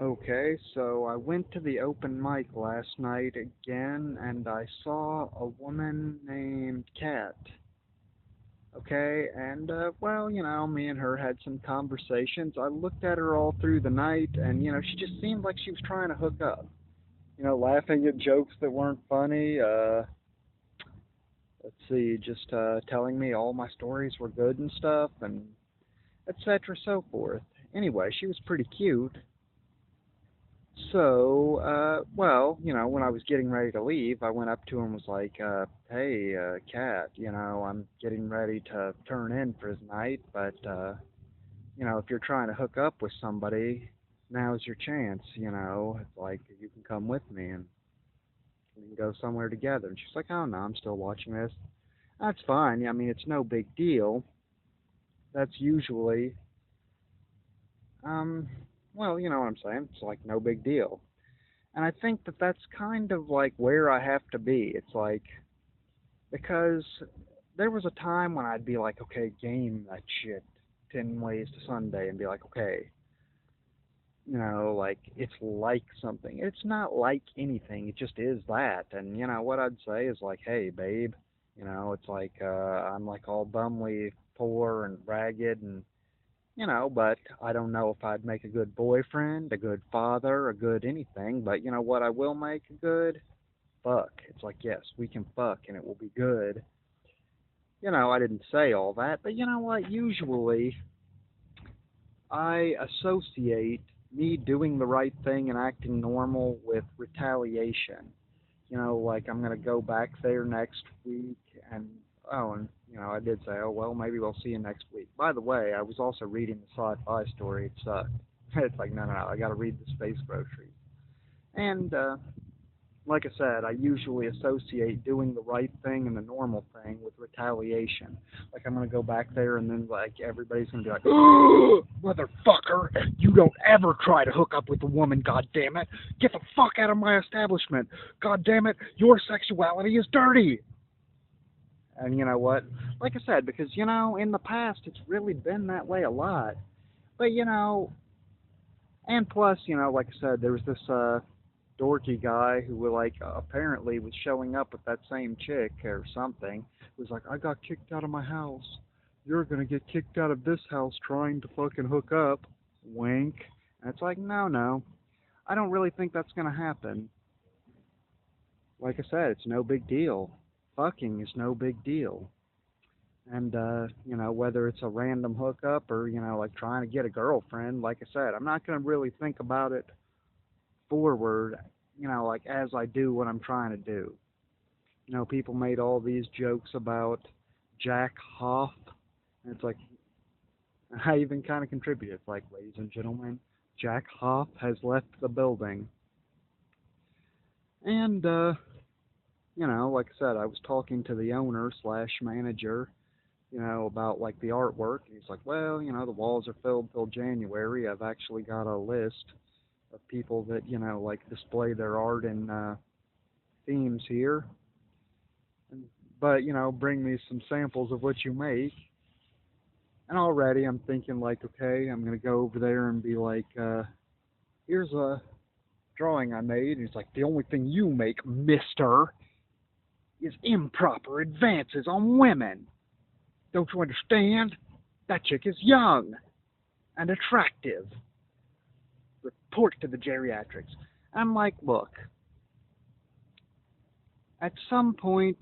Okay, so I went to the open mic last night again, and I saw a woman named Katt. Okay, and well, me and her had some conversations. I looked at her all through the night, and she just seemed like she was trying to hook up. Laughing at jokes that weren't funny. Let's see, just telling me all my stories were good and stuff, and etc. so forth. Anyway, she was pretty cute. So, well, when I was getting ready to leave, I went up to him and was like, hey, Kat, I'm getting ready to turn in for the night, but, if you're trying to hook up with somebody, now's your chance, It's like, you can come with me and we can go somewhere together. And she's like, oh, no, I'm still watching this. That's fine. Yeah, I mean, it's no big deal. That's usually, um, well, you know what I'm saying? It's like no big deal. And I think that that's kind of like where I have to be. It's like, because there was a time when I'd be like, okay, game that shit 10 ways to Sunday and be like, okay, like it's like something. It's not like anything, it just is that. And, what I'd say is like, hey, babe, it's like, I'm like all bumly, poor, and ragged, and but I don't know if I'd make a good boyfriend, a good father, a good anything. But you know what I will make a good? Fuck. It's like, yes, we can fuck and it will be good. I didn't say all that, but you know what? Usually I associate me doing the right thing and acting normal with retaliation. Like I'm going to go back there next week and, oh, and, I did say, oh, well, maybe we'll see you next week. By the way, I was also reading the sci-fi story. It sucked. It's like, no, no, no, I got to read the space groceries. And, like I said, I usually associate doing the right thing and the normal thing with retaliation. Like I'm gonna go back there and then like everybody's gonna be like, "Oh, motherfucker! You don't ever try to hook up with a woman, God damn it! Get the fuck out of my establishment! God damn it! Your sexuality is dirty!" And you know what? Like I said, because in the past it's really been that way a lot. But and plus, like I said, there was this dorky guy who was like apparently was showing up with that same chick or something. It was like, I got kicked out of my house. You're gonna get kicked out of this house trying to fucking hook up. Wink. And it's like, no, no. I don't really think that's gonna happen. Like I said, it's no big deal. Fucking is no big deal. And whether it's a random hookup or, like trying to get a girlfriend, like I said, I'm not gonna really think about it forward, like as I do what I'm trying to do. People made all these jokes about Jack Hoff, and it's like I even kind of contributed. It's like, ladies and gentlemen, Jack Hoff has left the building, and like I said, I was talking to the owner slash manager, about like the artwork, and he's like, well, the walls are filled till January. I've actually got a list of people that like display their art in themes here, but bring me some samples of what you make. And already I'm thinking like, okay, I'm gonna go over there and be like, here's a drawing I made. And he's like, the only thing you make, mister, is improper advances on women. Don't you understand? That chick is young and attractive. Report to the geriatrics. I'm like, look, at some point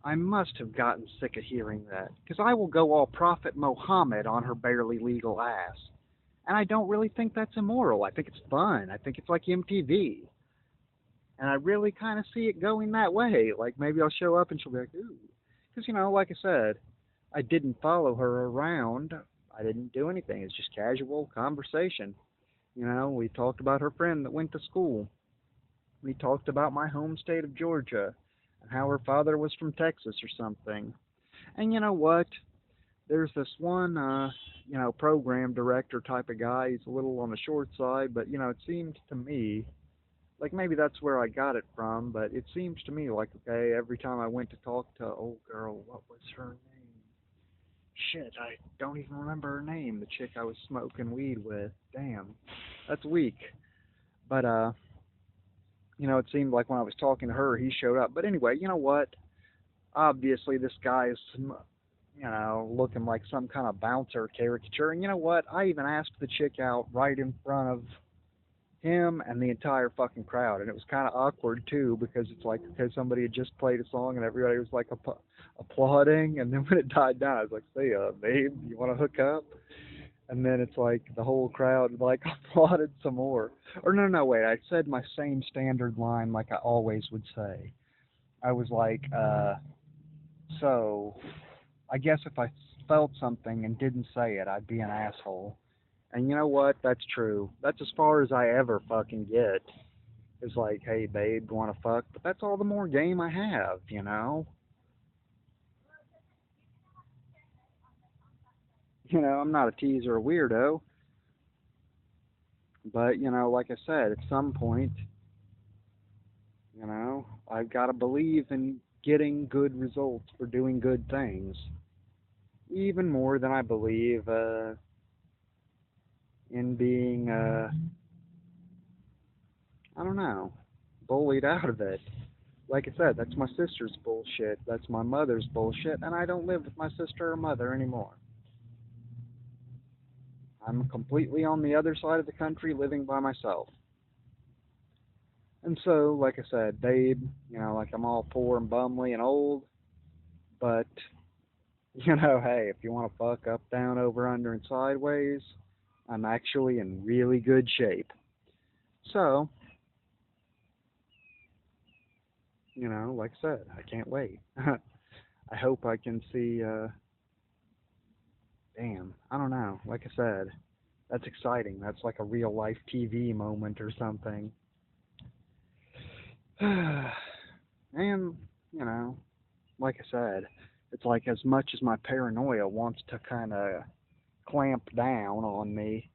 I must have gotten sick of hearing that, because I will go all Prophet Muhammad on her barely legal ass. And I don't really think that's immoral. I think it's fun. I think it's like MTV. And I really kind of see it going that way. Like maybe I'll show up and she'll be like, ooh. Because, like I said, I didn't follow her around. I didn't do anything. It's just casual conversation. We talked about her friend that went to school. We talked about my home state of Georgia and how her father was from Texas or something. And you know what? There's this one, program director type of guy. He's a little on the short side, but, it seems to me like maybe that's where I got it from, but it seems to me like, okay, every time I went to talk to old girl, what was her name? Shit, I don't even remember her name. The chick I was smoking weed with. Damn, that's weak. But it seemed like when I was talking to her, he showed up. But anyway, you know what? Obviously, this guy is, looking like some kind of bouncer caricature. And you know what? I even asked the chick out right in front of him and the entire fucking crowd, and it was kind of awkward too because it's like okay, somebody had just played a song and everybody was like applauding, and then when it died down, I was like, "Say, babe, you want to hook up?" And then it's like the whole crowd like applauded some more. Or no, no, wait, I said my same standard line like I always would say. I was like, so I guess if I felt something and didn't say it, I'd be an asshole. And you know what? That's true. That's as far as I ever fucking get. Is like, hey, babe, want to fuck? But that's all the more game I have, you know? I'm not a teaser or a weirdo, but, like I said, at some point, I've got to believe in getting good results for doing good things. Even more than I believe in being, I don't know, bullied out of it. Like I said, that's my sister's bullshit. That's my mother's bullshit, and I don't live with my sister or mother anymore. I'm completely on the other side of the country living by myself. And so, like I said, babe, like I'm all poor and bumly and old, but, hey, if you want to fuck up, down, over, under, and sideways, I'm actually in really good shape. So, like I said, I can't wait. I hope I can see, damn, I don't know. Like I said, that's exciting. That's like a real life TV moment or something. And, like I said, it's like as much as my paranoia wants to kind of clamp down on me,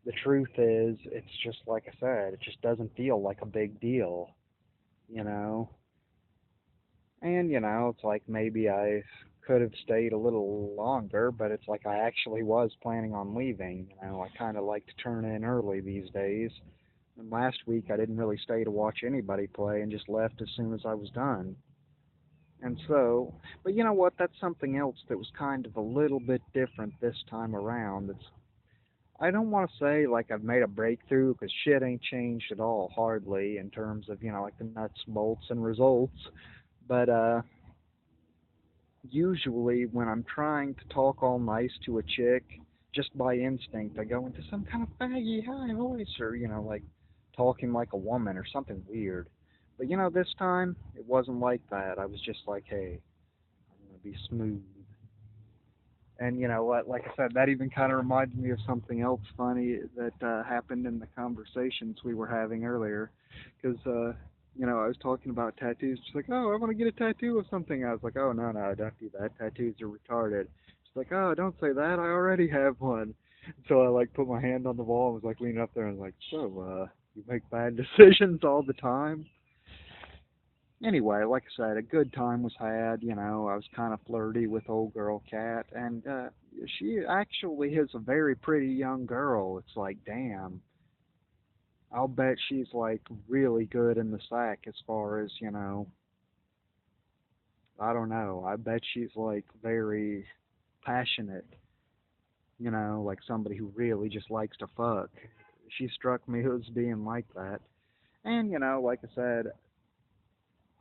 the truth is, it's just like I said, it just doesn't feel like a big deal, you know? And, it's like maybe I could have stayed a little longer, but it's like I actually was planning on leaving. I kind of like to turn in early these days. And last week I didn't really stay to watch anybody play and just left as soon as I was done. And so, but you know what? That's something else that was kind of a little bit different this time around. I don't want to say like I've made a breakthrough because shit ain't changed at all, hardly, in terms of, like the nuts, bolts, and results. But usually when I'm trying to talk all nice to a chick, just by instinct, I go into some kind of faggy high voice or, like talking like a woman or something weird. But, this time it wasn't like that. I was just like, hey, I'm going to be smooth. And you know what? Like I said, that even kind of reminds me of something else funny that happened in the conversations we were having earlier. Because, I was talking about tattoos. She's like, oh, I want to get a tattoo of something. I was like, oh, no, no, don't do that. Tattoos are retarded. She's like, oh, don't say that. I already have one. So I, like, put my hand on the wall and was, like, leaning up there and was like, so, you make bad decisions all the time? Anyway, like I said, a good time was had. I was kind of flirty with old girl Katt, and she actually is a very pretty young girl. It's like, damn, I'll bet she's like really good in the sack as far as, I don't know. I bet she's like very passionate, like somebody who really just likes to fuck. She struck me as being like that. And, like I said,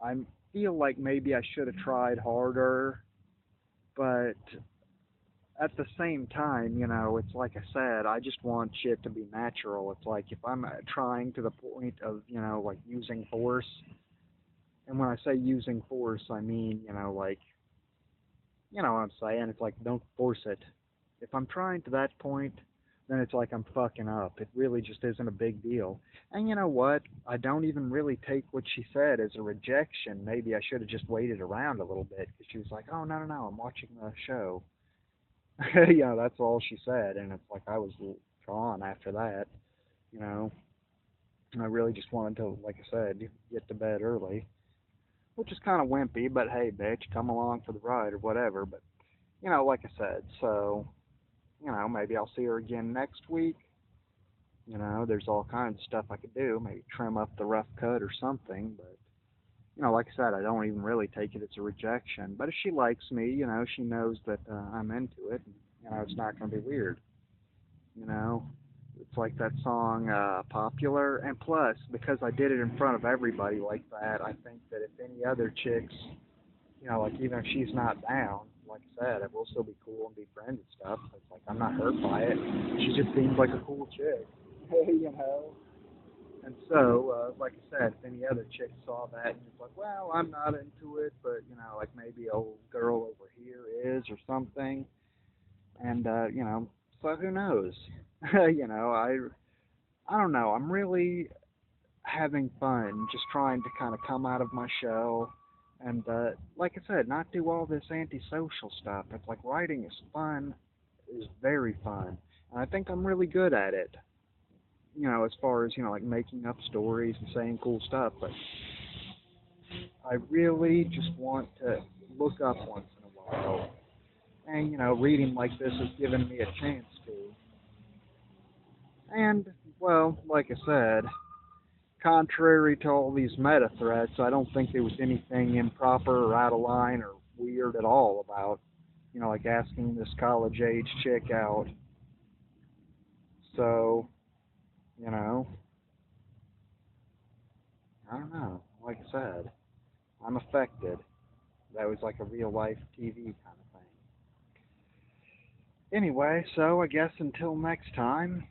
I feel like maybe I should have tried harder, but at the same time, it's like I said, I just want shit to be natural. It's like if I'm trying to the point of, like using force, and when I say using force, I mean, like, you know what I'm saying? It's like don't force it. If I'm trying to that point, then it's like I'm fucking up. It really just isn't a big deal. And you know what? I don't even really take what she said as a rejection. Maybe I should have just waited around a little bit because she was like, "Oh no, no, no, I'm watching the show." That's all she said, and it's like I was drawn after that. You know, and I really just wanted to, like I said, get to bed early, which is kind of wimpy. But hey, bitch, come along for the ride or whatever. But like I said, so, maybe I'll see her again next week. There's all kinds of stuff I could do. Maybe trim up the rough cut or something. But, like I said, I don't even really take it as a rejection. But if she likes me, she knows that I'm into it. And, it's not going to be weird. You know, it's like that song, Popular. And plus, because I did it in front of everybody like that, I think that if any other chicks, like even if she's not down, like I said, it will still be cool and be friends and stuff. It's like I'm not hurt by it. She just seems like a cool chick. you know. And so, like I said, if any other chick saw that and was like, well, I'm not into it, but like maybe a old girl over here is or something, and so who knows? I don't know. I'm really having fun, just trying to kind of come out of my shell, and like I said, not do all this antisocial stuff. It's like writing is fun, is very fun, and I think I'm really good at it. As far as, like making up stories and saying cool stuff, but I really just want to look up once in a while. And, reading like this has given me a chance to. And, well, like I said, contrary to all these meta threats, I don't think there was anything improper or out of line or weird at all about, like asking this college age chick out. So, you know, I don't know. Like I said, I'm affected. That was like a real life TV kind of thing. Anyway, so I guess until next time,